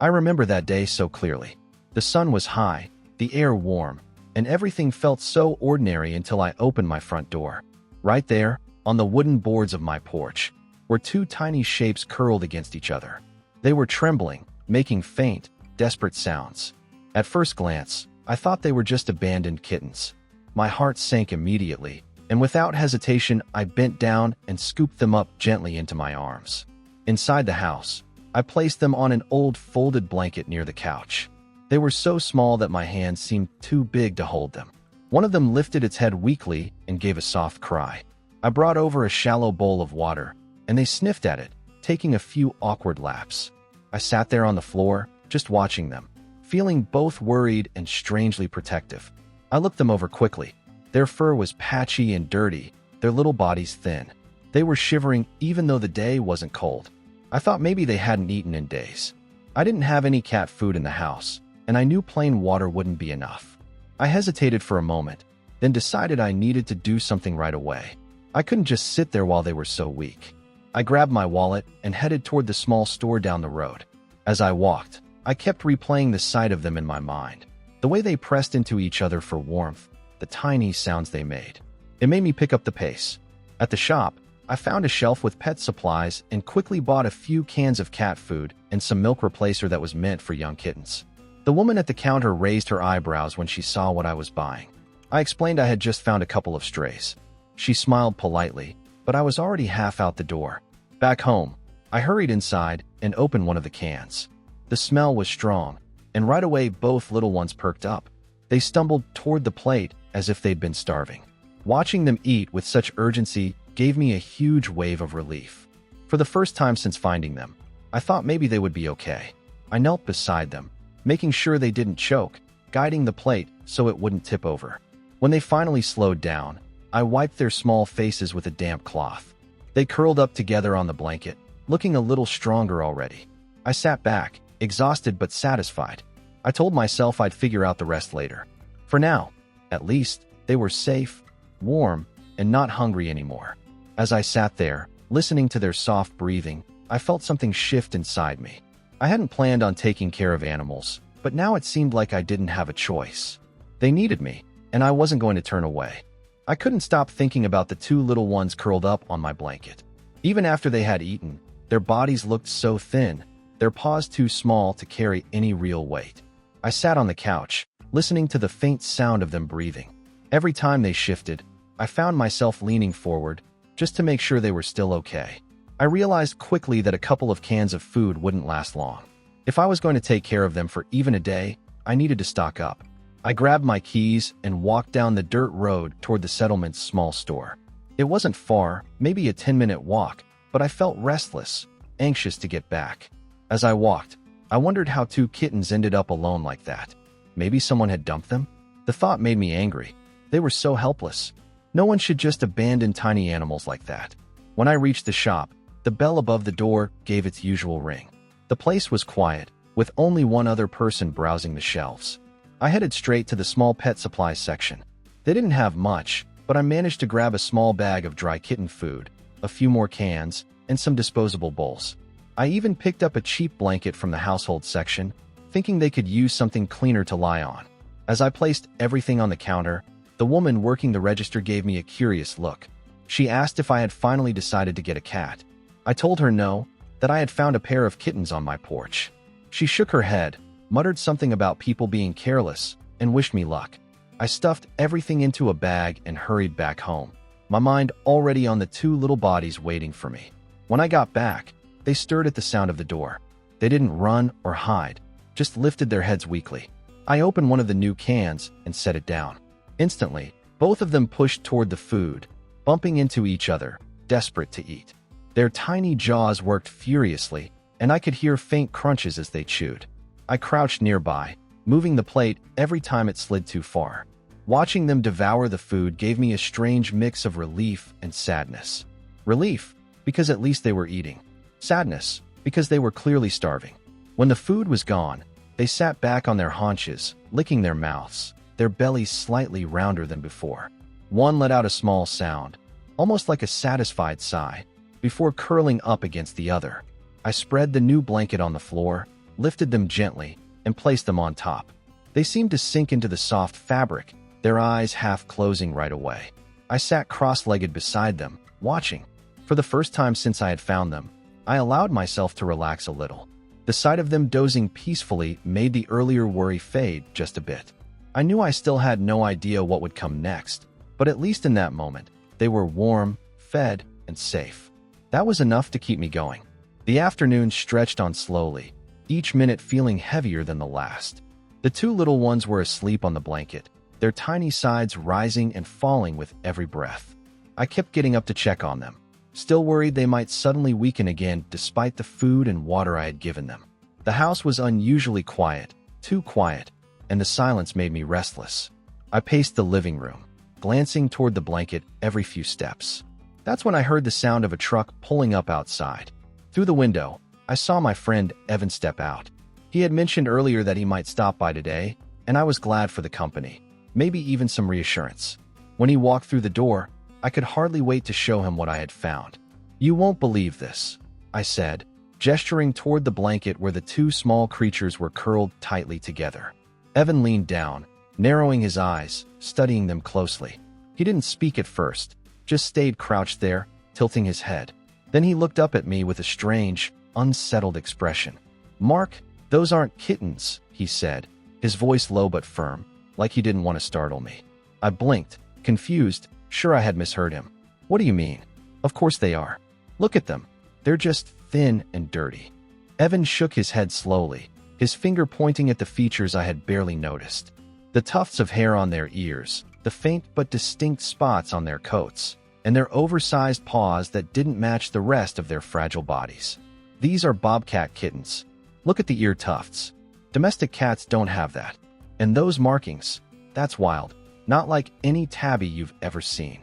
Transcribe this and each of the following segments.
I remember that day so clearly. The sun was high, the air warm, and everything felt so ordinary until I opened my front door. Right there, on the wooden boards of my porch, were two tiny shapes curled against each other. They were trembling, making faint, desperate sounds. At first glance, I thought they were just abandoned kittens. My heart sank immediately, and without hesitation, I bent down and scooped them up gently into my arms. Inside the house, I placed them on an old folded blanket near the couch. They were so small that my hands seemed too big to hold them. One of them lifted its head weakly and gave a soft cry. I brought over a shallow bowl of water, and they sniffed at it, taking a few awkward laps. I sat there on the floor, just watching them, feeling both worried and strangely protective. I looked them over quickly. Their fur was patchy and dirty, their little bodies thin. They were shivering even though the day wasn't cold. I thought maybe they hadn't eaten in days. I didn't have any cat food in the house, and I knew plain water wouldn't be enough. I hesitated for a moment, then decided I needed to do something right away. I couldn't just sit there while they were so weak. I grabbed my wallet and headed toward the small store down the road. As I walked, I kept replaying the sight of them in my mind. The way they pressed into each other for warmth, the tiny sounds they made. It made me pick up the pace. At the shop, I found a shelf with pet supplies and quickly bought a few cans of cat food and some milk replacer that was meant for young kittens. The woman at the counter raised her eyebrows when she saw what I was buying. I explained I had just found a couple of strays. She smiled politely, but I was already half out the door. Back home, I hurried inside and opened one of the cans. The smell was strong, and right away both little ones perked up. They stumbled toward the plate as if they'd been starving. Watching them eat with such urgency gave me a huge wave of relief. For the first time since finding them, I thought maybe they would be okay. I knelt beside them, making sure they didn't choke, guiding the plate so it wouldn't tip over. When they finally slowed down, I wiped their small faces with a damp cloth. They curled up together on the blanket, looking a little stronger already. I sat back, exhausted but satisfied. I told myself I'd figure out the rest later. For now, at least, they were safe, warm, and not hungry anymore. As I sat there, listening to their soft breathing, I felt something shift inside me. I hadn't planned on taking care of animals, but now it seemed like I didn't have a choice. They needed me, and I wasn't going to turn away. I couldn't stop thinking about the two little ones curled up on my blanket. Even after they had eaten, their bodies looked so thin, their paws too small to carry any real weight. I sat on the couch, listening to the faint sound of them breathing. Every time they shifted, I found myself leaning forward, just to make sure they were still okay. I realized quickly that a couple of cans of food wouldn't last long. If I was going to take care of them for even a day, I needed to stock up. I grabbed my keys and walked down the dirt road toward the settlement's small store. It wasn't far, maybe a 10-minute walk, but I felt restless, anxious to get back. As I walked, I wondered how two kittens ended up alone like that. Maybe someone had dumped them? The thought made me angry. They were so helpless. No one should just abandon tiny animals like that. When I reached the shop, the bell above the door gave its usual ring. The place was quiet, with only one other person browsing the shelves. I headed straight to the small pet supplies section. They didn't have much, but I managed to grab a small bag of dry kitten food, a few more cans, and some disposable bowls. I even picked up a cheap blanket from the household section, thinking they could use something cleaner to lie on. As I placed everything on the counter, the woman working the register gave me a curious look. She asked if I had finally decided to get a cat. I told her no, that I had found a pair of kittens on my porch. She shook her head, muttered something about people being careless, and wished me luck. I stuffed everything into a bag and hurried back home, my mind already on the two little bodies waiting for me. When I got back, they stirred at the sound of the door. They didn't run or hide, just lifted their heads weakly. I opened one of the new cans and set it down. Instantly, both of them pushed toward the food, bumping into each other, desperate to eat. Their tiny jaws worked furiously, and I could hear faint crunches as they chewed. I crouched nearby, moving the plate every time it slid too far. Watching them devour the food gave me a strange mix of relief and sadness. Relief, because at least they were eating. Sadness, because they were clearly starving. When the food was gone, they sat back on their haunches, licking their mouths, their bellies slightly rounder than before. One let out a small sound, almost like a satisfied sigh, before curling up against the other. I spread the new blanket on the floor, lifted them gently, and placed them on top. They seemed to sink into the soft fabric, their eyes half closing right away. I sat cross-legged beside them, watching. For the first time since I had found them, I allowed myself to relax a little. The sight of them dozing peacefully made the earlier worry fade just a bit. I knew I still had no idea what would come next, but at least in that moment, they were warm, fed, and safe. That was enough to keep me going. The afternoon stretched on slowly, each minute feeling heavier than the last. The two little ones were asleep on the blanket, their tiny sides rising and falling with every breath. I kept getting up to check on them, still worried they might suddenly weaken again despite the food and water I had given them. The house was unusually quiet, too quiet, and the silence made me restless. I paced the living room, glancing toward the blanket every few steps. That's when I heard the sound of a truck pulling up outside. Through the window, I saw my friend Evan step out. He had mentioned earlier that he might stop by today, and I was glad for the company, maybe even some reassurance. When he walked through the door, I could hardly wait to show him what I had found. "You won't believe this," I said, gesturing toward the blanket where the two small creatures were curled tightly together. Evan leaned down, narrowing his eyes, studying them closely. He didn't speak at first, just stayed crouched there, tilting his head. Then he looked up at me with a strange, unsettled expression. "Mark, those aren't kittens," he said, his voice low but firm, like he didn't want to startle me. I blinked, confused, sure I had misheard him. "What do you mean?" "Of course they are. Look at them. They're just thin and dirty." Evan shook his head slowly, his finger pointing at the features I had barely noticed. The tufts of hair on their ears, the faint but distinct spots on their coats, and their oversized paws that didn't match the rest of their fragile bodies. "These are bobcat kittens. Look at the ear tufts. Domestic cats don't have that. And those markings, that's wild. Not like any tabby you've ever seen."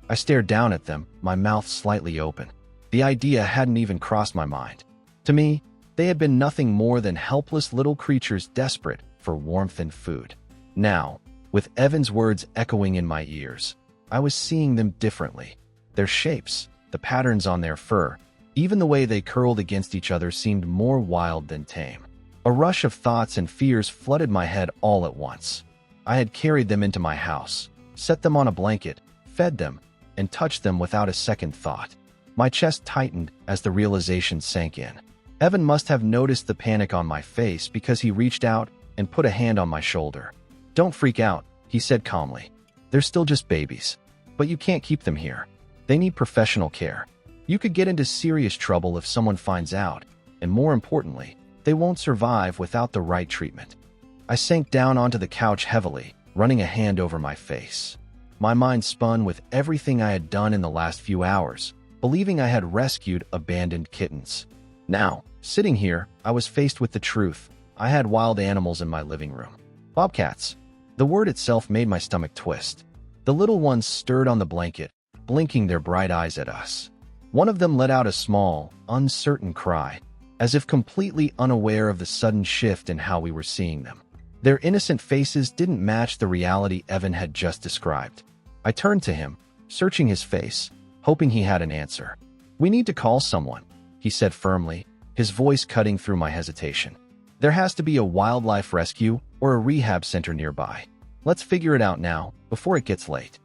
I stared down at them, my mouth slightly open. The idea hadn't even crossed my mind. To me, they had been nothing more than helpless little creatures desperate for warmth and food. Now, with Evan's words echoing in my ears, I was seeing them differently. Their shapes, the patterns on their fur, even the way they curled against each other seemed more wild than tame. A rush of thoughts and fears flooded my head all at once. I had carried them into my house, set them on a blanket, fed them, and touched them without a second thought. My chest tightened as the realization sank in. Evan must have noticed the panic on my face because he reached out and put a hand on my shoulder. "Don't freak out," he said calmly. "They're still just babies. But you can't keep them here. They need professional care. You could get into serious trouble if someone finds out, and more importantly, they won't survive without the right treatment." I sank down onto the couch heavily, running a hand over my face. My mind spun with everything I had done in the last few hours, believing I had rescued abandoned kittens. Now, sitting here, I was faced with the truth. I had wild animals in my living room. Bobcats. The word itself made my stomach twist. The little ones stirred on the blanket, blinking their bright eyes at us. One of them let out a small, uncertain cry, as if completely unaware of the sudden shift in how we were seeing them. Their innocent faces didn't match the reality Evan had just described. I turned to him, searching his face, hoping he had an answer. "We need to call someone," he said firmly, his voice cutting through my hesitation. "There has to be a wildlife rescue or a rehab center nearby. Let's figure it out now, before it gets late."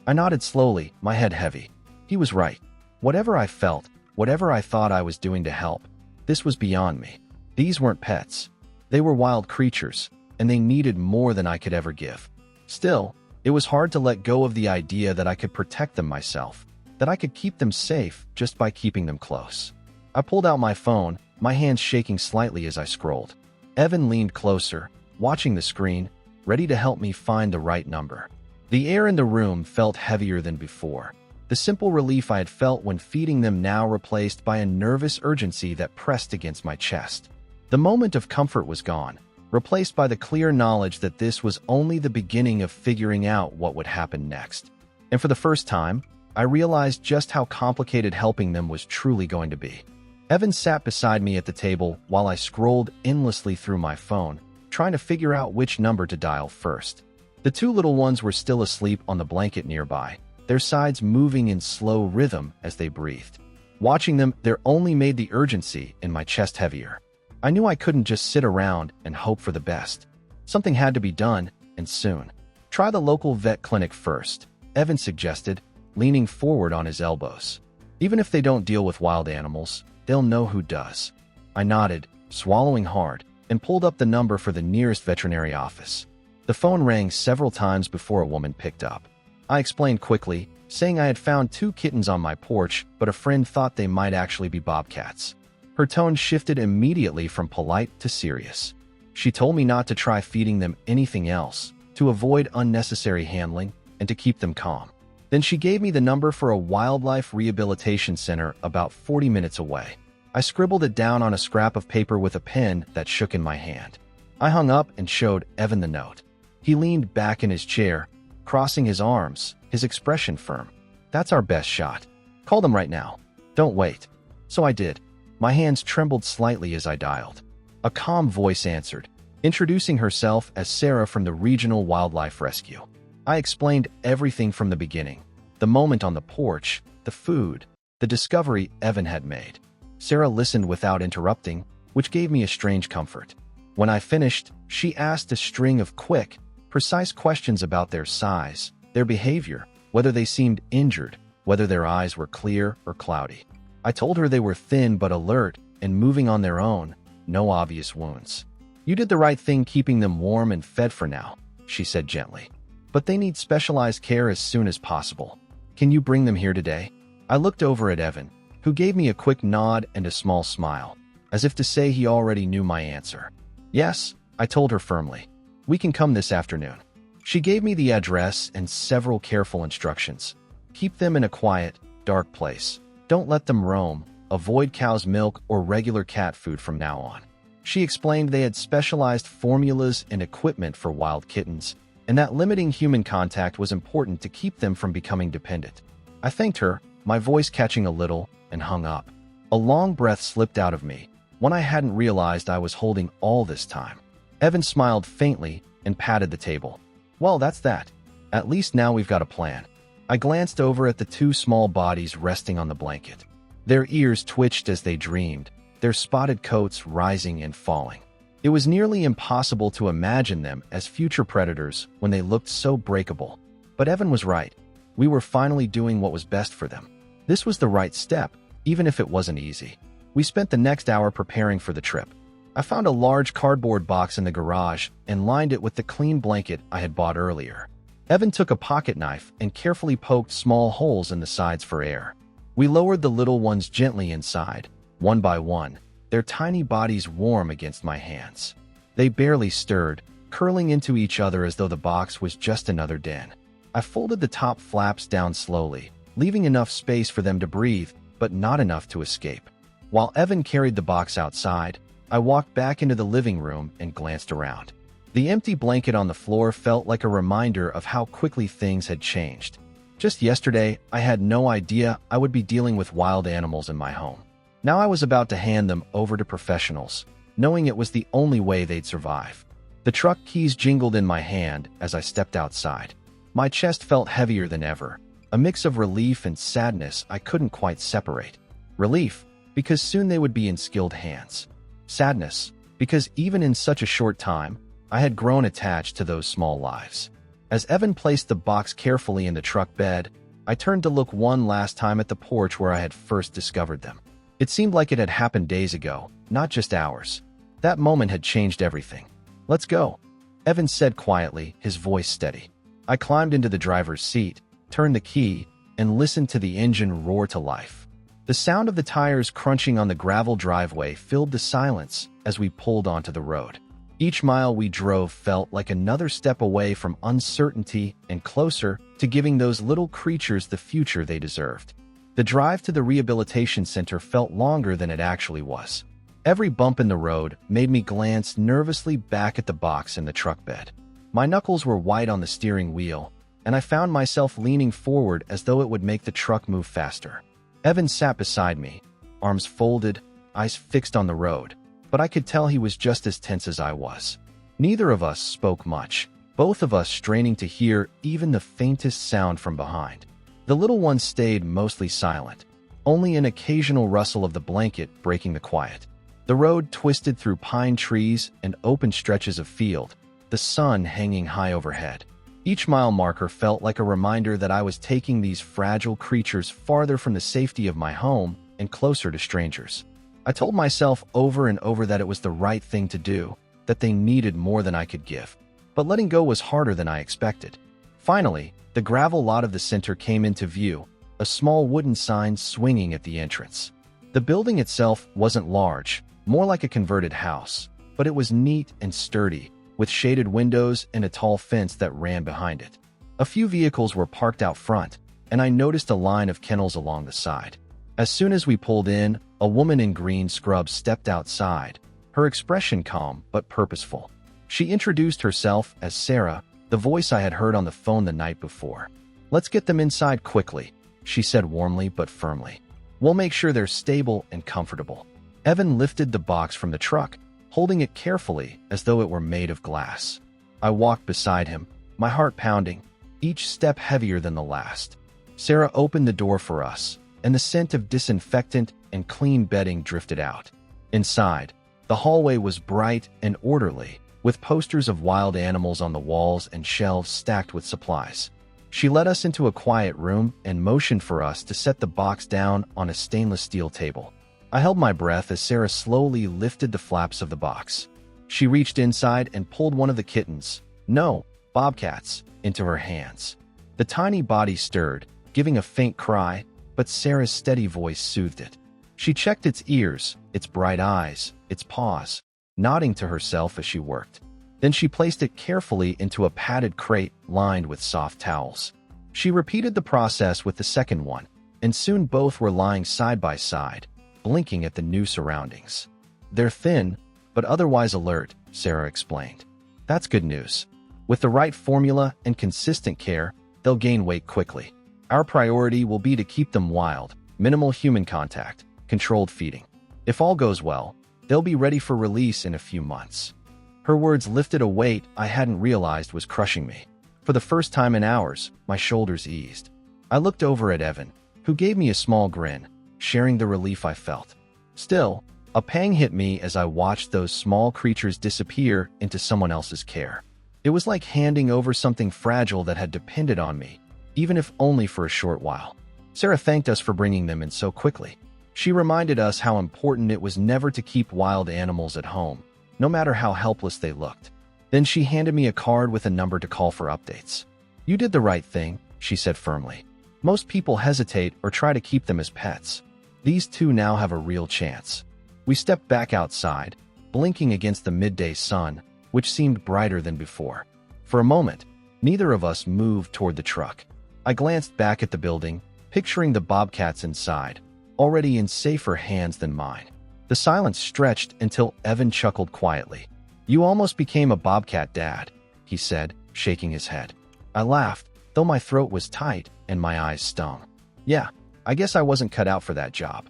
I nodded slowly, my head heavy. He was right. Whatever I felt, whatever I thought I was doing to help, this was beyond me. These weren't pets. They were wild creatures, and they needed more than I could ever give. Still, it was hard to let go of the idea that I could protect them myself, that I could keep them safe just by keeping them close. I pulled out my phone, my hands shaking slightly as I scrolled. Evan leaned closer, watching the screen, ready to help me find the right number. The air in the room felt heavier than before. The simple relief I had felt when feeding them now replaced by a nervous urgency that pressed against my chest. The moment of comfort was gone, replaced by the clear knowledge that this was only the beginning of figuring out what would happen next. And for the first time, I realized just how complicated helping them was truly going to be. Evan sat beside me at the table while I scrolled endlessly through my phone, trying to figure out which number to dial first. The two little ones were still asleep on the blanket nearby, their sides moving in slow rhythm as they breathed. Watching them, there only made the urgency in my chest heavier. I knew I couldn't just sit around and hope for the best. Something had to be done, and soon. Try the local vet clinic first, Evan suggested, leaning forward on his elbows. Even if they don't deal with wild animals, they'll know who does. I nodded, swallowing hard, and pulled up the number for the nearest veterinary office. The phone rang several times before a woman picked up. I explained quickly, saying I had found 2 kittens on my porch, but a friend thought they might actually be bobcats. Her tone shifted immediately from polite to serious. She told me not to try feeding them anything else, to avoid unnecessary handling, and to keep them calm. Then she gave me the number for a wildlife rehabilitation center about 40 minutes away. I scribbled it down on a scrap of paper with a pen that shook in my hand. I hung up and showed Evan the note. He leaned back in his chair, crossing his arms, his expression firm. That's our best shot. Call them right now. Don't wait. So I did. My hands trembled slightly as I dialed. A calm voice answered, introducing herself as Sarah from the Regional Wildlife Rescue. I explained everything from the beginning. The moment on the porch, the food, the discovery Evan had made. Sarah listened without interrupting, which gave me a strange comfort. When I finished, she asked a string of quick, precise questions about their size, their behavior, whether they seemed injured, whether their eyes were clear or cloudy. I told her they were thin but alert and moving on their own, no obvious wounds. You did the right thing keeping them warm and fed for now, she said gently. But they need specialized care as soon as possible. Can you bring them here today? I looked over at Evan, who gave me a quick nod and a small smile, as if to say he already knew my answer. Yes, I told her firmly. We can come this afternoon. She gave me the address and several careful instructions. Keep them in a quiet, dark place. Don't let them roam. Avoid cow's milk or regular cat food from now on. She explained they had specialized formulas and equipment for wild kittens, and that limiting human contact was important to keep them from becoming dependent. I thanked her, my voice catching a little, and hung up. A long breath slipped out of me, one I hadn't realized I was holding all this time. Evan smiled faintly and patted the table. Well, that's that. At least now we've got a plan. I glanced over at the 2 small bodies resting on the blanket. Their ears twitched as they dreamed, their spotted coats rising and falling. It was nearly impossible to imagine them as future predators when they looked so breakable. But Evan was right. We were finally doing what was best for them. This was the right step, even if it wasn't easy. We spent the next hour preparing for the trip. I found a large cardboard box in the garage and lined it with the clean blanket I had bought earlier. Evan took a pocket knife and carefully poked small holes in the sides for air. We lowered the little ones gently inside, one by one, their tiny bodies warm against my hands. They barely stirred, curling into each other as though the box was just another den. I folded the top flaps down slowly, leaving enough space for them to breathe, but not enough to escape. While Evan carried the box outside, I walked back into the living room and glanced around. The empty blanket on the floor felt like a reminder of how quickly things had changed. Just yesterday, I had no idea I would be dealing with wild animals in my home. Now I was about to hand them over to professionals, knowing it was the only way they'd survive. The truck keys jingled in my hand as I stepped outside. My chest felt heavier than ever, a mix of relief and sadness I couldn't quite separate. Relief, because soon they would be in skilled hands. Sadness, because even in such a short time, I had grown attached to those small lives. As Evan placed the box carefully in the truck bed, I turned to look one last time at the porch where I had first discovered them. It seemed like it had happened days ago, not just hours. That moment had changed everything. Let's go, Evan said quietly, his voice steady. I climbed into the driver's seat, turned the key, and listened to the engine roar to life. The sound of the tires crunching on the gravel driveway filled the silence as we pulled onto the road. Each mile we drove felt like another step away from uncertainty and closer to giving those little creatures the future they deserved. The drive to the rehabilitation center felt longer than it actually was. Every bump in the road made me glance nervously back at the box in the truck bed. My knuckles were white on the steering wheel, and I found myself leaning forward as though it would make the truck move faster. Evan sat beside me, arms folded, eyes fixed on the road, but I could tell he was just as tense as I was. Neither of us spoke much, both of us straining to hear even the faintest sound from behind. The little one stayed mostly silent, only an occasional rustle of the blanket breaking the quiet. The road twisted through pine trees and open stretches of field, the sun hanging high overhead. Each mile marker felt like a reminder that I was taking these fragile creatures farther from the safety of my home and closer to strangers. I told myself over and over that it was the right thing to do, that they needed more than I could give. But letting go was harder than I expected. Finally, the gravel lot of the center came into view, a small wooden sign swinging at the entrance. The building itself wasn't large, more like a converted house, but it was neat and sturdy, with shaded windows and a tall fence that ran behind it. A few vehicles were parked out front, and I noticed a line of kennels along the side. As soon as we pulled in, a woman in green scrubs stepped outside, her expression calm but purposeful. She introduced herself as Sarah, the voice I had heard on the phone the night before. "Let's get them inside quickly," she said warmly but firmly. "We'll make sure they're stable and comfortable." Evan lifted the box from the truck, holding it carefully as though it were made of glass. I walked beside him, my heart pounding, each step heavier than the last. Sarah opened the door for us, and the scent of disinfectant and clean bedding drifted out. Inside, the hallway was bright and orderly, with posters of wild animals on the walls and shelves stacked with supplies. She led us into a quiet room and motioned for us to set the box down on a stainless steel table. I held my breath as Sarah slowly lifted the flaps of the box. She reached inside and pulled one of the kittens, no, bobcats, into her hands. The tiny body stirred, giving a faint cry, but Sarah's steady voice soothed it. She checked its ears, its bright eyes, its paws, nodding to herself as she worked. Then she placed it carefully into a padded crate lined with soft towels. She repeated the process with the second one, and soon both were lying side by side, blinking at the new surroundings. "They're thin, but otherwise alert," Sarah explained. "That's good news. With the right formula and consistent care, they'll gain weight quickly. Our priority will be to keep them wild, minimal human contact, controlled feeding. If all goes well, they'll be ready for release in a few months." Her words lifted a weight I hadn't realized was crushing me. For the first time in hours, my shoulders eased. I looked over at Evan, who gave me a small grin, sharing the relief I felt. Still, a pang hit me as I watched those small creatures disappear into someone else's care. It was like handing over something fragile that had depended on me, even if only for a short while. Sarah thanked us for bringing them in so quickly. She reminded us how important it was never to keep wild animals at home, no matter how helpless they looked. Then she handed me a card with a number to call for updates. "You did the right thing," she said firmly. "Most people hesitate or try to keep them as pets. These two now have a real chance." We stepped back outside, blinking against the midday sun, which seemed brighter than before. For a moment, neither of us moved toward the truck. I glanced back at the building, picturing the bobcats inside, already in safer hands than mine. The silence stretched until Evan chuckled quietly. "You almost became a bobcat dad," he said, shaking his head. I laughed, though my throat was tight and my eyes stung. "Yeah, I guess I wasn't cut out for that job."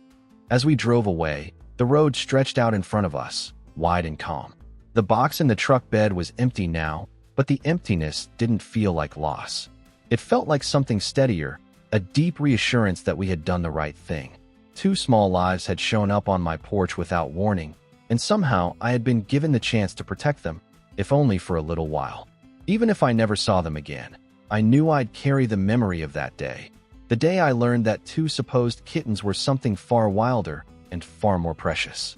As we drove away, the road stretched out in front of us, wide and calm. The box in the truck bed was empty now, but the emptiness didn't feel like loss. It felt like something steadier, a deep reassurance that we had done the right thing. Two small lives had shown up on my porch without warning, and somehow I had been given the chance to protect them, if only for a little while. Even if I never saw them again, I knew I'd carry the memory of that day. The day I learned that two supposed kittens were something far wilder and far more precious.